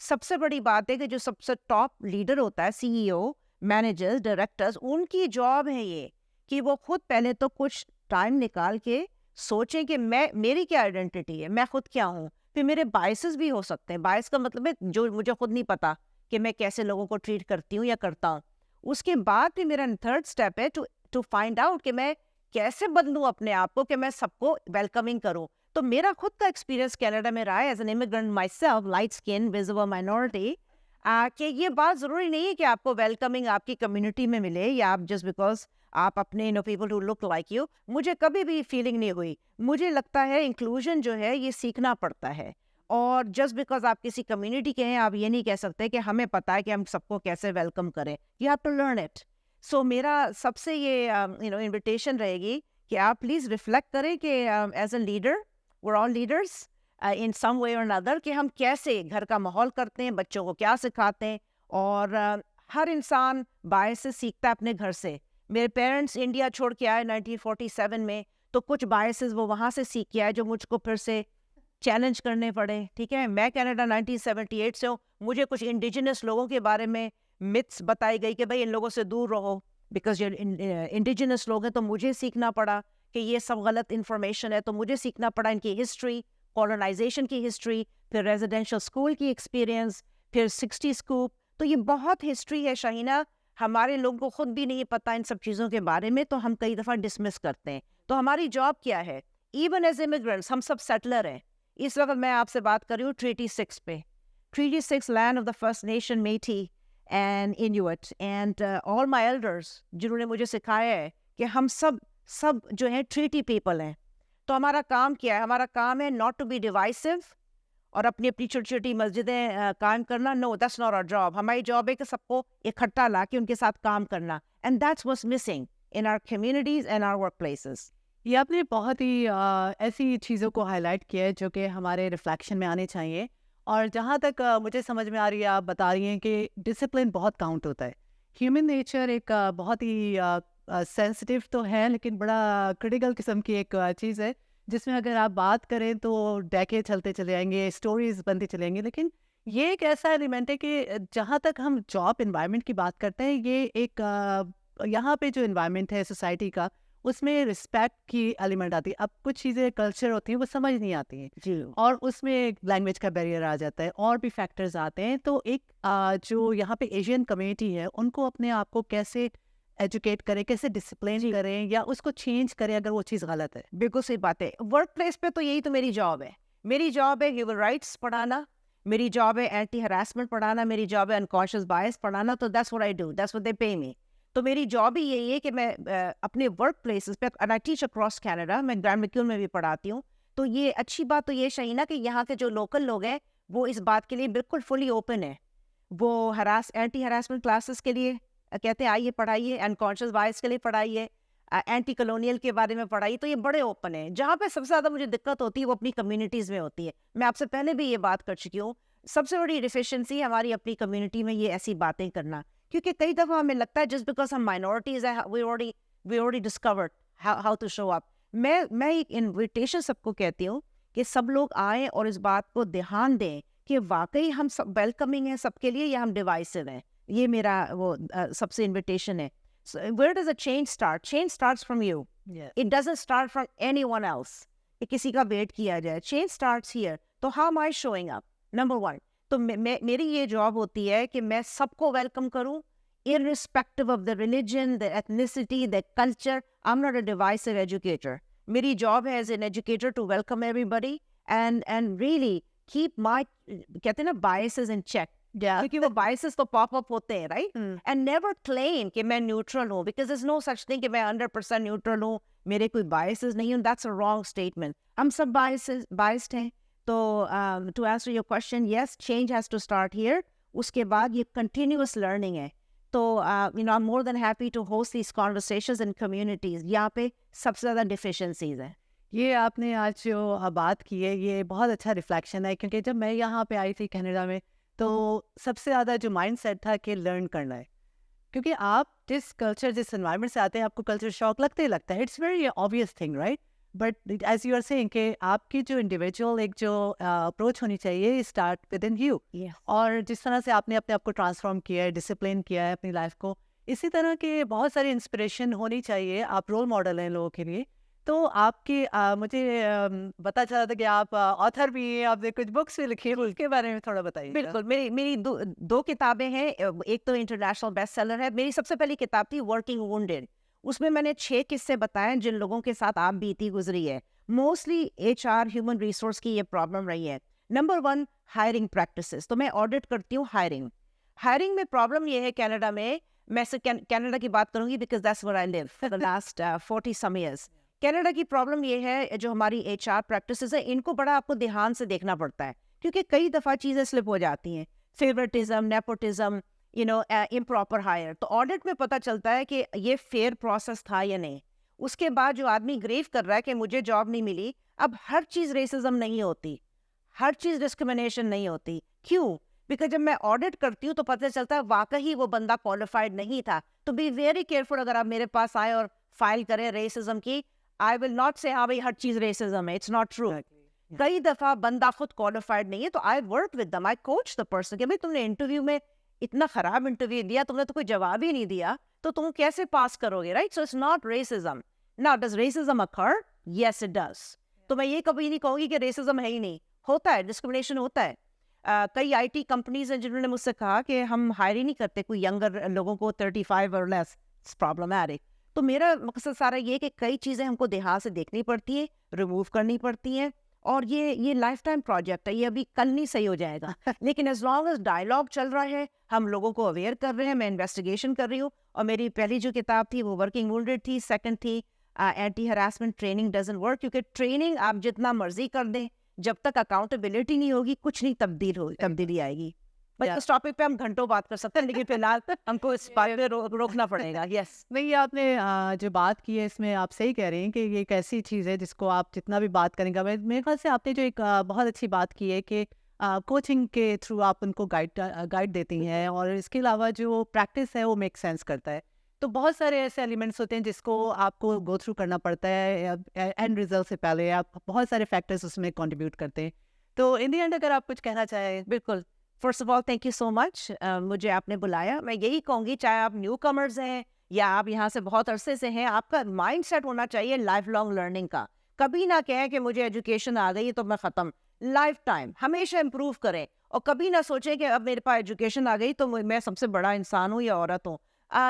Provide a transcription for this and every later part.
سب سے بڑی بات ہے کہ جو سب سے ٹاپ لیڈر ہوتا ہے, سی ای او, مینیجرز, ڈائریکٹرز, ان کی جاب ہے یہ کہ وہ خود پہلے تو کچھ ٹائم نکال کے سوچیں کہ میری کیا آئیڈینٹی ہے, میں خود کیا ہوں. پھر میرے بائسز بھی ہو سکتے ہیں. بائس کا مطلب ہے جو مجھے خود نہیں پتا کہ میں کیسے لوگوں کو ٹریٹ کرتی ہوں یا کرتا ہوں. اس کے بعد بھی میرا تھرڈ اسٹیپ ہے ٹو فائنڈ آؤٹ کہ میں کیسے بدلوں اپنے آپ کو کہ میں سب کو ویلکمنگ کروں. تو میرا خود کا ایکسپیرینس کینیڈا میں رہا ہے as an immigrant my self, light skin, visible minority, کہ یہ بات ضروری نہیں ہے کہ آپ کو ویلکمنگ آپ کی کمیونٹی میں ملے یا آپ جسٹ بیکاز آپ اپنے people who look like you. مجھے کبھی بھی فیلنگ نہیں ہوئی. مجھے لگتا ہے انکلوژن جو ہے یہ سیکھنا پڑتا ہے, اور جسٹ بیکاز آپ کسی کمیونٹی کے ہیں آپ یہ نہیں کہہ سکتے کہ ہمیں پتہ ہے کہ ہم سب کو کیسے ویلکم کریں. You have to learn it. So میرا سب سے یہ انویٹیشن رہے گی کہ آپ پلیز ریفلیکٹ کریں کہ as a leader, we're all leaders in some way or another, کہ ہم کیسے گھر کا ماحول کرتے ہیں, بچوں کو کیا سکھاتے ہیں. اور ہر انسان باعث سے سیکھتا ہے اپنے گھر سے. میرے پیرنٹس انڈیا چھوڑ کے آئے 1947 میں, تو کچھ باعث وہ وہاں سے سیکھ کے آئے جو مجھ کو پھر سے چیلنج کرنے پڑے. ٹھیک ہے, میں کینیڈا 1978 سے ہوں. مجھے کچھ انڈیجنس لوگوں کے بارے میں متس بتائی گئی کہ بھائی ان لوگوں سے دور رہو بیکاز یہ انڈیجنس لوگ ہیں. تو مجھے سیکھنا پڑا کہ یہ سب غلط انفارمیشن ہے. تو مجھے سیکھنا پڑا ان کی ہسٹری, کولونائزیشن کی ہسٹری, پھر ریزیڈینشل اسکول کی ایکسپیرینس, پھر 60 اسکوپ. تو یہ بہت ہسٹری ہے شاہینہ. ہمارے لوگوں کو خود بھی نہیں پتہ ان سب چیزوں کے بارے میں, تو ہم کئی دفعہ ڈسمس کرتے ہیں. تو ہماری جاب کیا ہے, ایون ایز امیگرینٹس ہم سب سیٹلر ہیں. اس وقت میں آپ سے بات کر رہی ہوں ٹریٹی 6 پہ. Treaty 6 land of the First Nation Metis and Inuit and all my elders, جنہوں نے مجھے سکھایا ہے کہ ہم سب جو ہیں ٹریٹی پیپل ہیں. تو ہمارا کام کیا ہے, ہمارا کام ہے ناٹ ٹو بی ڈیوائسو اور اپنی چھوٹی چھوٹی مسجدیں قائم کرنا. نو, دیٹس ناٹ آور جاب. ہماری جاب ہے کہ سب کو اکٹھا لا کے ان کے ساتھ کام کرنا. And that's what's missing in our communities and our workplaces. یہ آپ نے بہت ہی ایسی چیزوں کو ہائی لائٹ کیا ہے جو کہ ہمارے ریفلیکشن میں آنے چاہیے. اور جہاں تک مجھے سمجھ میں آ رہی ہے, آپ بتا رہی ہیں کہ ڈسپلن بہت کاؤنٹ ہوتا ہے. ہیومن نیچر ایک بہت ہی سینسٹیو تو ہے لیکن بڑا کریٹیکل قسم کی ایک چیز ہے جس میں اگر آپ بات کریں تو ڈیکے چلتے چلے جائیں گے, اسٹوریز بنتی چلیں جائیں گے. لیکن یہ ایک ایسا ایلیمنٹ ہے کہ جہاں تک ہم جاب انوائرمنٹ کی بات کرتے ہیں, یہ ایک یہاں پہ جو انوائرمنٹ ہے سوسائٹی کا, اس میں رسپیکٹ کی ایلیمنٹ آتی ہے. اب کچھ چیزیں کلچر ہوتی ہیں وہ سمجھ نہیں آتی ہیں, جی, اور اس میں لینگویج کا بیریئر آ جاتا ہے, اور بھی فیکٹرز آتے ہیں. تو ایک جو یہاں پہ ایشین کمیونٹی ہے ان کو اپنے آپ کو کیسے ایجوکیٹ کریں, کیسے ڈسپلین کریں یا اس کو چینج کریں اگر وہ چیز غلط ہے. بالکل صحیح بات ہے. ورک پلیس پہ تو یہی تو میری جاب ہے. میری جاب ہے ہیومن رائٹس پڑھانا, میری جاب ہے اینٹی ہراسمنٹ پڑھانا, میری جاب ہے انکانشیس بائس پڑھانا. تو that's what I do, that's what they pay me. تو میری جاب ہی یہی ہے کہ میں اپنے ورک پلیسز پہ, and I teach across Canada, میں گرینڈ میکیول میں بھی پڑھاتی ہوں. تو یہ اچھی بات تو یہ شاہینہ کہ یہاں کے جو لوکل لوگ ہیں وہ اس بات کے لیے بالکل فلی اوپن ہے. وہ اینٹی ہراسمنٹ کلاسز کے لیے کہتے ہیں آئیے پڑھائیے, انکانشیس بائس کے لیے پڑھائیے, اینٹی کلونیل کے بارے میں پڑھائیے. تو یہ بڑے اوپن ہیں. جہاں پہ سب سے زیادہ مجھے دقت ہوتی ہے وہ اپنی کمیونٹیز میں ہوتی ہے. میں آپ سے پہلے بھی یہ بات کر چکی ہوں, سب سے بڑی ڈیفیشنسی ہماری اپنی کمیونٹی میں یہ ایسی باتیں کرنا. کیونکہ کئی دفعہ ہمیں لگتا ہے جسٹ بیکاز ہم مائنورٹیز ہیں وی already discovered how to show up. میں ایک انویٹیشن سب کو کہتی ہوں کہ سب لوگ آئیں اور اس بات کو دھیان دیں کہ واقعی ہم سب ویلکمنگ ہیں سب کے لیے یا ہم ڈیوائسو ہیں. یہ میرا وہ سب سے انویٹیشن ہے. Where does a change start? Change starts from you. Yes. It doesn't start from anyone else. کہ کسی کا ویٹ کیا جائے. Change starts here. تو how am I showing up? Number one. تو میری یہ جاب ہوتی ہے کہ میں سب کو ویلکم کروں irrespective of the religion, the ethnicity, the culture. I'm not a divisive educator. میری جاب ہے as an educator to welcome everybody and really keep my کہتے ہیں نا biases in check. کیونکہ وہ biases تو پاپ اپ ہوتے ہیں رائٹ. اینڈ نیور کلیم کہ میں نیوٹرل ہوں because is know such thing کہ میں 100% نیوٹرل ہوں, میرے کوئی biases نہیں ہوں. That's a wrong statement. ہم سب biased ہیں. تو to answer your question, yes change has to start here. اس کے بعد یہ کنٹینیوس لرننگ ہے. تو you know I am more than happy to host these conversations in communities. یہاں پہ سب سے زیادہ ڈیفیشنسیز ہیں. یہ آپ نے آج جو بات کی ہے یہ بہت اچھا ریفلیکشن ہے, کیونکہ جب میں یہاں پہ آئی تھی کینیڈا میں تو سب سے زیادہ جو مائنڈ سیٹ تھا کہ لرن کرنا ہے, کیونکہ آپ جس کلچر جس انوائرمنٹ سے آتے ہیں آپ کو کلچر شاک لگتا ہی لگتا ہے. It's very obvious thing right. But as you are seeing کہ آپ کی جو انڈیویجول ایک جو اپروچ ہونی چاہیے اسٹارٹ ود ان یو. اور جس طرح سے آپ نے اپنے آپ کو ٹرانسفارم کیا ہے, ڈسپلن کیا ہے اپنی لائف کو, اسی طرح کے بہت ساری انسپریشن ہونی چاہیے. آپ رول ماڈل ہیں لوگوں کے لیے. تو آپ کی مجھے پتا چلا تھا کہ آپ آتھر بھی ہیں, آپ نے کچھ بکس بھی لکھی ہیں, اس کے بارے میں تھوڑا بتائیے. بالکل. میری دو کتابیں ہیں. ایک تو انٹرنیشنل بیسٹ سیلر ہے. میری سب سے پہلی کتاب تھی ورکنگ وونڈیڈ. اس میں نے 6 قصے بتائے جن لوگوں کے ساتھ آپ بیتی گزری ہے. موسٹلی HR ہیومن ریسورس کی یہ پرابلم رہی ہے. Number 1 hiring practices. تو میں آڈٹ کرتی ہوں ہائرنگ میں پرابلم یہ ہے کینیڈا میں کینیڈا کی بات کروں گی because that's where I live for the last 40 some years. Canada کی پرابلم یہ ہے جو ہماری HR پریکٹسز ہیں ان کو بڑا آپ کو دھیان سے دیکھنا پڑتا ہے کیونکہ کئی دفعہ چیزیں سلپ ہو جاتی ہیں. Favouritism, nepotism, improper hire. تو آڈٹ میں پتہ چلتا ہے کہ یہ فیئر پروسیس تھا یا نہیں. اس کے بعد جو آدمی گریو کر رہا ہے کہ مجھے جاب نہیں ملی, اب ہر چیز ریسزم نہیں ہوتی, ہر چیز ڈسکریمنیشن نہیں ہوتی. کیوں؟ بیکاز جب میں آڈٹ کرتی ہوں تو پتہ چلتا ہے واقعی وہ بندہ کوالیفائڈ نہیں تھا. تو بی ویری کیئرفل اگر آپ میرے پاس آئے اور فائل کریں ریسزم کی, آئی ول ناٹ سے ہاں بھائی ہر چیز ریسزم ہے. It's not true. کئی دفعہ بندہ خود کوالیفائڈ نہیں ہے تو I work with them, I coach the person کہ بھائی تم نے انٹرویو میں اتنا خراب انٹرویو دیا, تم نے تو کوئی جواب ہی نہیں دیا, تو تم کیسے پاس کرو گے, right? So it's not racism. Now does racism occur? Yes it does. تو میں یہ کبھی نہیں کہوں گی کہ ریسزم ہے ہی نہیں, ہوتا ہے, ڈسکریمنیشن ہوتا ہے. کئی IT کمپنیز ہیں جنہوں نے مجھ سے کہا کہ ہم ہائر ہی نہیں کرتے کوئی ینگر لوگوں کو 35 اور لیس. It's problematic. تو میرا مقصد سارا یہ کہ کئی چیزیں ہم کو دھیان سے دیکھنی پڑتی ہیں, ریموو کرنی پڑتی ہیں, اور یہ لائف ٹائم پروجیکٹ ہے, یہ ابھی کل نہیں صحیح ہو جائے گا. لیکن ایز لانگ ایز ڈائلاگ چل رہا ہے, ہم لوگوں کو اویئر کر رہے ہیں, میں انویسٹیگیشن کر رہی ہوں. اور میری پہلی جو کتاب تھی وہ ورکنگ وونڈیڈ تھی. سیکنڈ تھی anti harassment training doesn't work, کیونکہ ٹریننگ آپ جتنا مرضی کر دیں جب تک اکاؤنٹیبلٹی نہیں ہوگی کچھ نہیں تبدیلی آئے گی. بٹ اس ٹاپک پہ ہم گھنٹوں بات کر سکتے ہیں, لیکن فی الحال ہم کو اس بات پہ روکنا پڑے گا. یس, نہیں, آپ نے جو بات کی ہے اس میں آپ صحیح کہہ رہی ہیں کہ یہ ایک ایسی چیز ہے جس کو آپ جتنا بھی بات کریں گے. میرے خیال سے آپ نے جو ایک بہت اچھی بات کی ہے کہ کوچنگ کے تھرو آپ ان کو گائیڈ دیتی ہیں, اور اس کے علاوہ جو پریکٹس ہے وہ میک سینس کرتا ہے. تو بہت سارے ایسے ایلیمنٹس ہوتے ہیں جس کو آپ کو گو تھرو کرنا پڑتا ہے اینڈ ریزلٹ سے پہلے. آپ بہت سارے فیکٹرز اس میں کنٹریبیوٹ کرتے ہیں. تو ان دی اینڈ اگر آپ کچھ کہنا چاہیں. بالکل. First of all thank you so much, مجھے آپ نے بلایا. میں یہی کہوں گی چاہے آپ نیو کمرز ہیں یا آپ یہاں سے بہت عرصے سے ہیں, آپ کا مائنڈ سیٹ ہونا چاہیے لائف لانگ لرننگ کا. کبھی نہ کہیں کہ مجھے ایجوکیشن آ گئی تو میں ختم. لائف ٹائم ہمیشہ امپروو کریں, اور کبھی نہ سوچیں کہ اب میرے پاس ایجوکیشن آ گئی تو میں سب سے بڑا انسان ہوں یا عورت ہوں.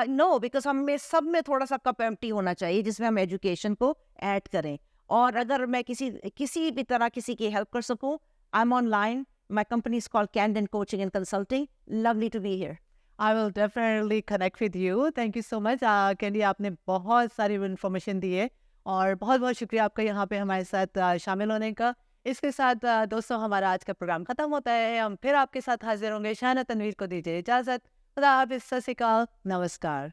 نو, بیکاز ہمیں سب میں تھوڑا سا کپ ایمٹی ہونا چاہیے جس میں ہم ایجوکیشن کو ایڈ کریں. اور اگر میں کسی بھی طرح کسی کی ہیلپ کر سکوں, I am on line. My company is called Candon Coaching and Consulting. Lovely to be here. I will definitely connect with you. Thank you so much. Candy, آپ نے بہت ساری انفارمیشن دی ہے, اور بہت بہت شکریہ آپ کا یہاں پہ ہمارے ساتھ شامل ہونے کا. اس کے ساتھ دوستوں ہمارا آج کا پروگرام ختم ہوتا ہے. ہم پھر آپ کے ساتھ حاضر ہوں گے. شاہنہ تنویر کو دیجیے اجازت. خدا حافظ. ست شری اکال. نمسکار.